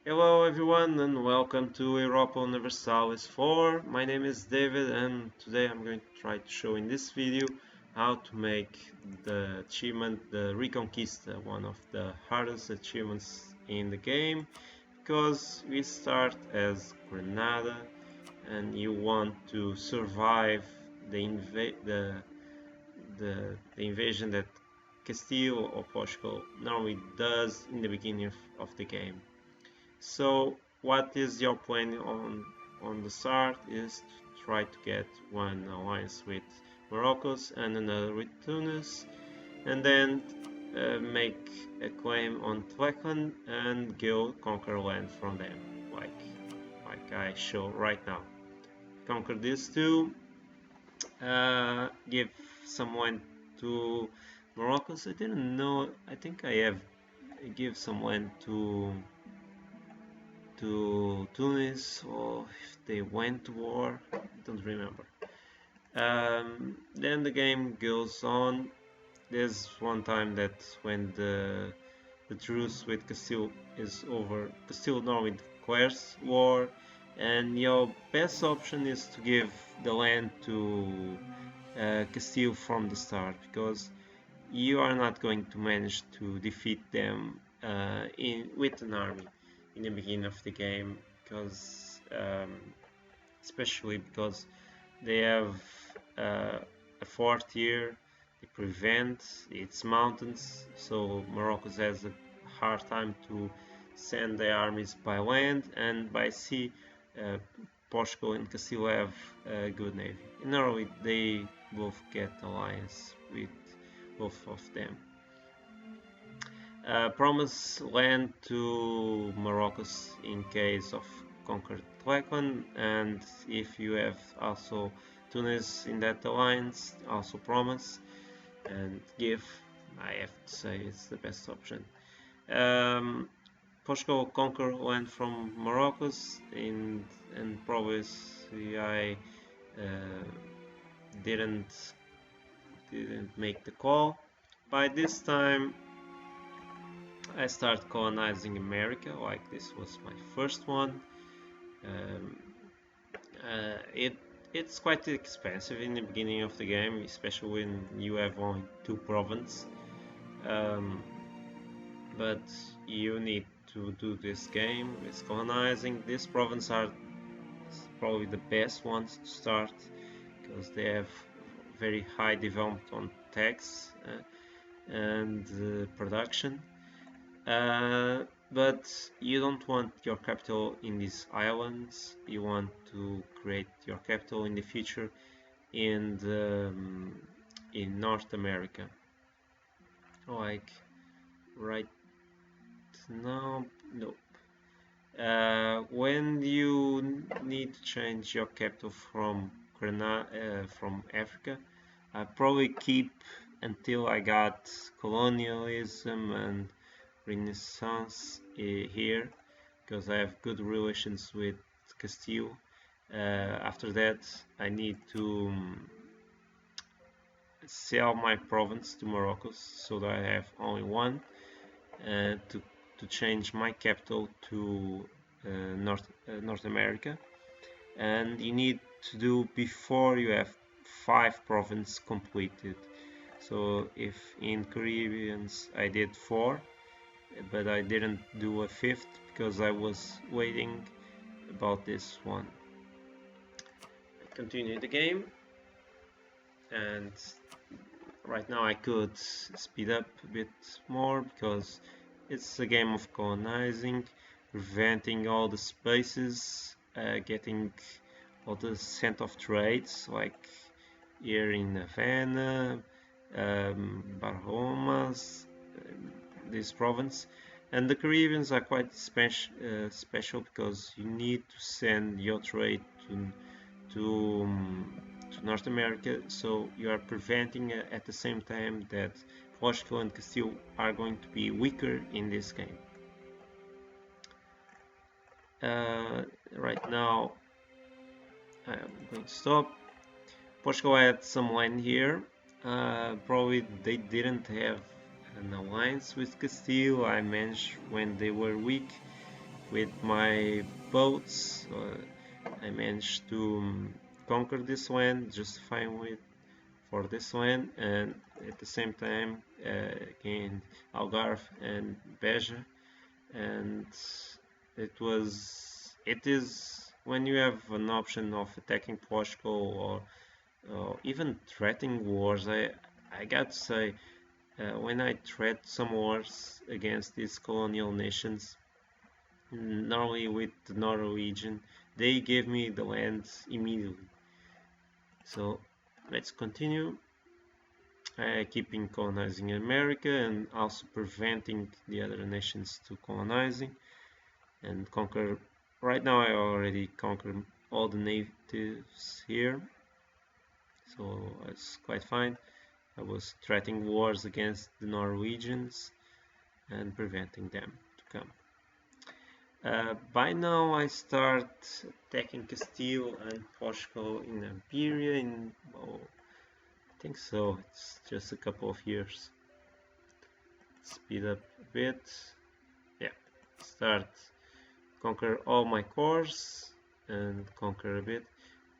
Hello everyone and welcome to Europa Universalis 4. My name is David and today I'm going to try to show in this video how to make the achievement the Reconquista, one of the hardest achievements in the game, because we start as Granada and you want to survive the invasion that Castile or Portugal normally does in the beginning of the game. So what is your plan on the start is to try to get one alliance with Morocco and another with Tunis, and then make a claim on Tlecon and go conquer land from them, like I show right now. Conquer these two, give someone to Morocco. I didn't know. I think I have give someone to Tunis, or if they went to war, I don't remember. Then the game goes on. There's one time that when the truce with Castile is over, Castile normally declares war, and your best option is to give the land to Castile from the start, because you are not going to manage to defeat them with an army in the beginning of the game, because especially because they have a fort here, they prevent its mountains, so Morocco has a hard time to send their armies by land, and by sea Portugal and Castile have a good navy. In Norway they both get alliance with both of them. Promise land to Morocco in case of conquered Tlecon, and if you have also Tunis in that alliance, also promise and give. I have to say it's the best option. Portugal conquer land from Morocco, and probably I didn't make the call. By this time I start colonizing America, like this was my first one. Um, it's quite expensive in the beginning of the game, especially when you have only two provinces. But you need to do this game with colonizing. These provinces are probably the best ones to start because they have very high development on tax and production. But you don't want your capital in these islands. You want to create your capital in the future in North America, like right now. Nope. When you need to change your capital from Granada, from Africa, I probably keep until I got colonialism and Renaissance here, because I have good relations with Castile. After that, I need to sell my province to Morocco, so that I have only one, to change my capital to North America. And you need to do before you have 5 provinces completed. So if in Caribbeans I did 4, but I didn't do a 5th because I was waiting about this one. I continue the game, and right now I could speed up a bit more because it's a game of colonizing, preventing all the spaces, getting all the center of trades, like here in Havana, Bahamas, this province. And the Caribbeans are quite special because you need to send your trade to North America, so you are preventing at the same time that Portugal and Castile are going to be weaker in this game. Right now I'm going to stop. Portugal had some land here. Probably they didn't have an alliance with Castile. I managed when they were weak with my boats. I managed to conquer this land, justifying with for this land, and at the same time gained Algarve and Beja. And it is when you have an option of attacking Portugal or even threatening wars. I got to say, when I threat some wars against these colonial nations, normally with the Norwegian, they gave me the land immediately. So let's continue. Keeping colonizing America and also preventing the other nations to colonizing and conquer. Right now I already conquered all the natives here, so it's quite fine. I was threatening wars against the Norwegians and preventing them to come. By now I start attacking Castile and Portugal in Iberia in, oh, I think so, it's just a couple of years. Speed up a bit. Yeah, start conquer all my cores and conquer a bit.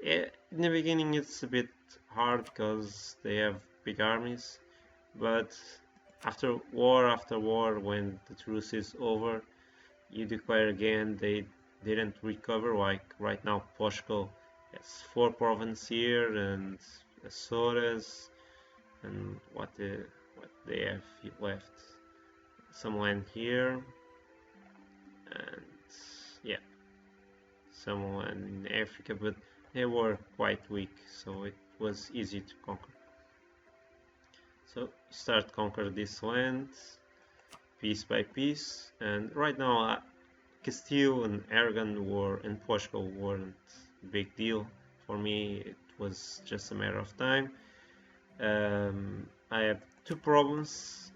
In the beginning it's a bit hard because they have big armies, but after war, when the truce is over, you declare again. They didn't recover. Like right now Portugal has 4 provinces here and Açores, and what they have left, some land here, and yeah, some land in Africa, but they were quite weak, so it was easy to conquer. So start conquer this land piece by piece, and right now Castile and Aragon were and Portugal weren't a big deal for me. It was just a matter of time. I have 2 problems.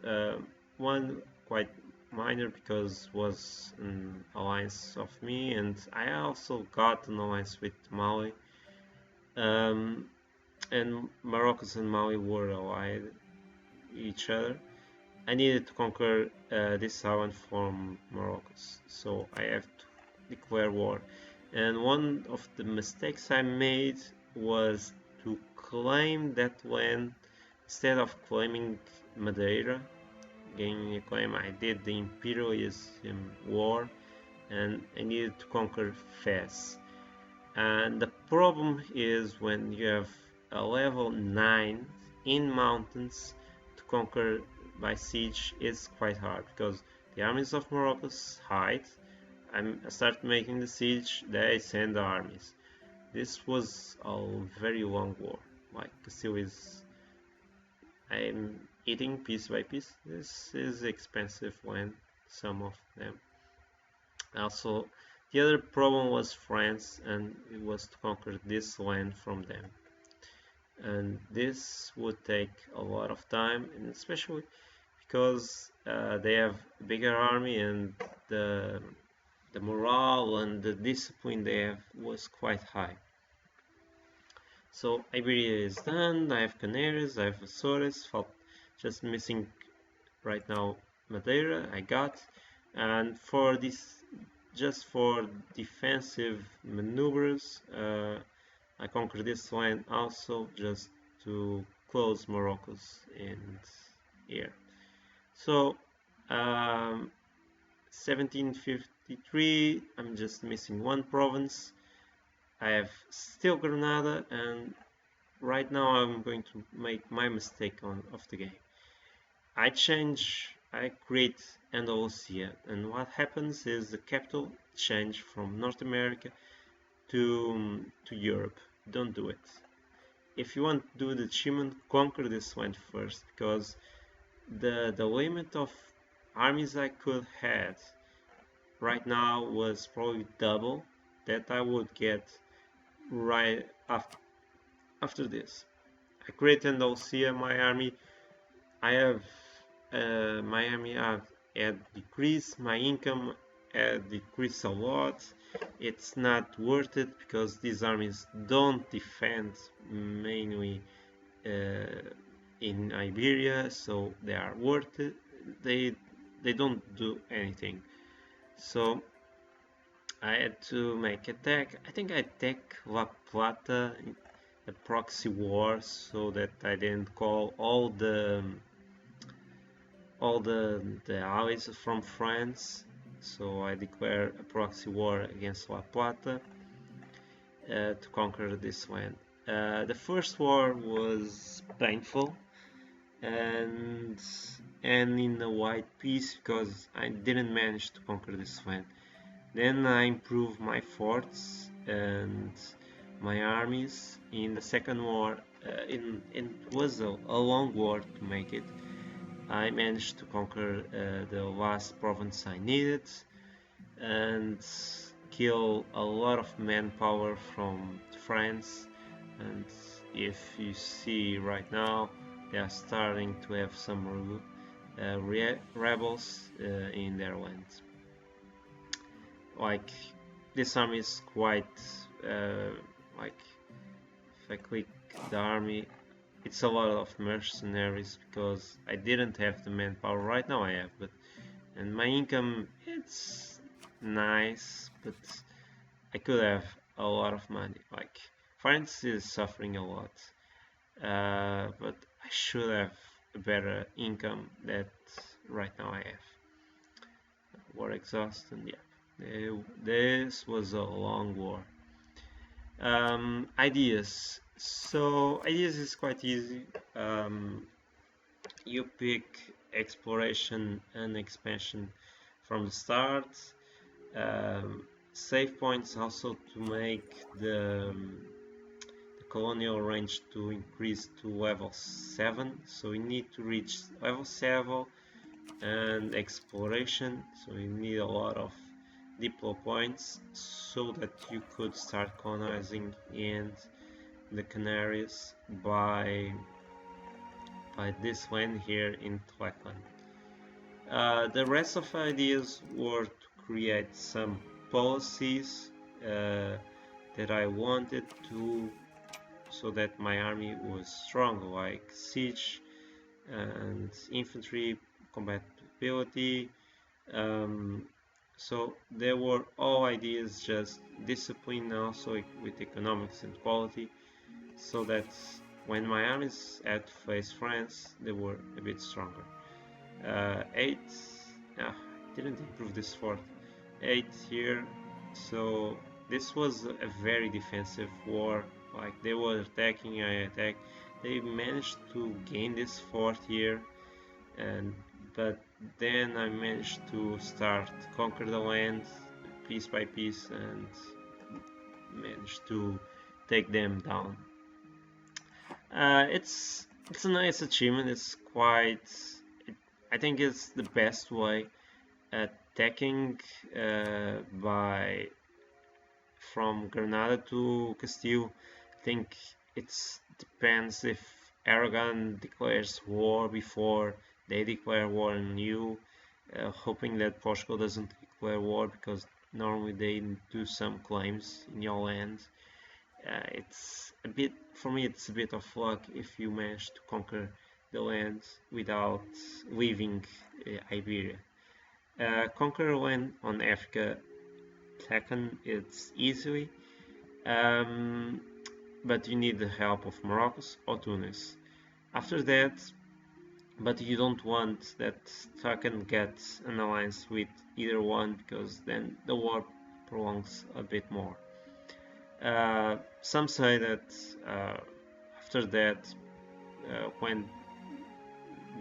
One quite minor because was an alliance of me, and I also got an alliance with Mali. And Morocco and Mali were allied each other. I needed to conquer this island from Morocco, so I have to declare war. And one of the mistakes I made was to claim that land instead of claiming Madeira. Gaining a claim, I did the imperialism war, and I needed to conquer Fez. And the problem is when you have a level 9 in mountains, to conquer by siege is quite hard because the armies of Morocco hide. I start making the siege, they send the armies. This was a very long war. Like Castile is, I'm eating piece by piece. This is expensive land, some of them. Also, the other problem was France, and it was to conquer this land from them. And this would take a lot of time, and especially because they have a bigger army, and the morale and the discipline they have was quite high. So Iberia is done. I have Canaries, I have Azores, just missing right now Madeira. I got, and for this, just for defensive maneuvers, I conquered this line also just to close Morocco's end here. So 1753, I'm just missing 1 province. I have still Granada, and right now I'm going to make my mistake of the game. I create Andalusia, and what happens is the capital change from North America to Europe. Don't do it. If you want to do the achievement, conquer this one first, because the limit of armies I could have right now was probably double that I would get right after this. I create Andalusia, my army. I have my army had decreased, my income had decreased a lot. It's not worth it because these armies don't defend mainly in Iberia, so they are worth it. They don't do anything. So I had to make attack. I think I take La Plata, a proxy war, so that I didn't call all the allies from France. So I declare a proxy war against La Plata to conquer this land. The first war was painful and in a white peace because I didn't manage to conquer this land. Then I improved my forts and my armies. In the second war, it was a long war to make it. I managed to conquer the last province I needed and kill a lot of manpower from France. And if you see right now, they are starting to have some rebels in their land. Like this army is quite like if I click the army, it's a lot of mercenaries because I didn't have the manpower. Right now I have, but and my income it's nice, but I could have a lot of money. Like France is suffering a lot, but I should have a better income that right now I have. War exhaust and yeah, this was a long war. Ideas. So ideas is quite easy. You pick exploration and expansion from the start. Save points also to make the colonial range to increase to level 7. So you need to reach level 7 and exploration. So you need a lot of diplo points so that you could start colonizing in the Canaries by this land here in Tlackland. The rest of ideas were to create some policies that I wanted to so that my army was strong, like siege and infantry compatibility. So there were all ideas, just discipline also with economics and quality, so that when my armies had to face France, they were a bit stronger. 8, didn't improve this fort. 8 here, so this was a very defensive war. Like they were attacking, I attacked. They managed to gain this fort here, but then I managed to start conquer the land piece by piece and managed to take them down. It's a nice achievement. It's quite. I think it's the best way attacking by from Granada to Castile. I think it depends if Aragon declares war before they declare war on you, hoping that Portugal doesn't declare war because normally they do some claims in your land. It's a bit, for me, it's a bit of luck if you manage to conquer the land without leaving Iberia. Conquer land on Africa, second, it's easily, but you need the help of Morocco or Tunis. After that, but you don't want that Turkey gets an alliance with either one because then the war prolongs a bit more. Some say that after that, when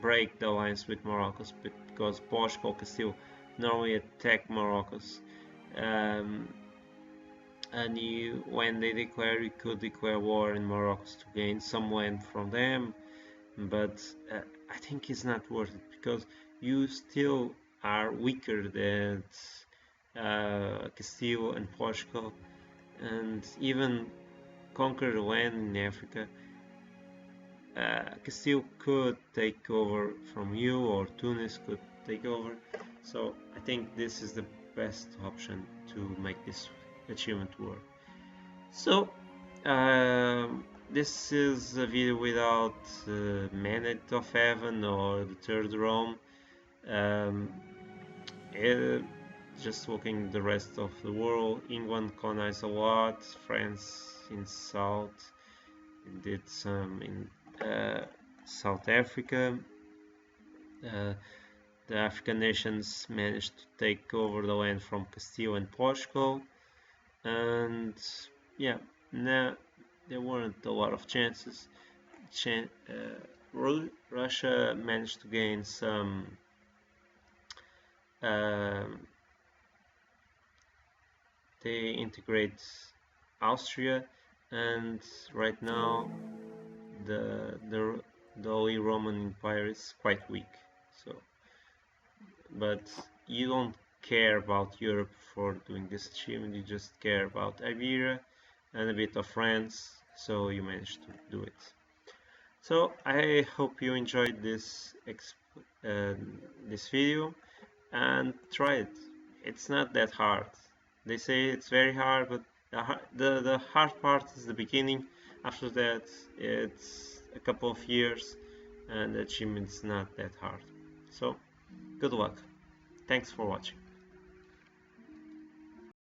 break the alliance with Morocco because Portugal can still normally attack Morocco, and when they declare, you could declare war in Morocco to gain some land from them, but I think it's not worth it because you still are weaker than Castile and Portugal, and even conquer land in Africa. Castile could take over from you, or Tunis could take over. So I think this is the best option to make this achievement work. So this is a video without Mandate of Heaven or the Third Rome. just looking the rest of the world. England colonized a lot, France in South, did some in South Africa. The African nations managed to take over the land from Castile and Portugal, and yeah, now there weren't a lot of chances. Russia managed to gain some they integrate Austria, and right now the Holy Roman Empire is quite weak. So, but you don't care about Europe for doing this achievement. You just care about Iberia and a bit of France. So you managed to do it. So I hope you enjoyed this video and try it. It's not that hard. They say it's very hard, but the hard part is the beginning. After that, it's a couple of years, and the achievement's not that hard. So, good luck. Thanks for watching.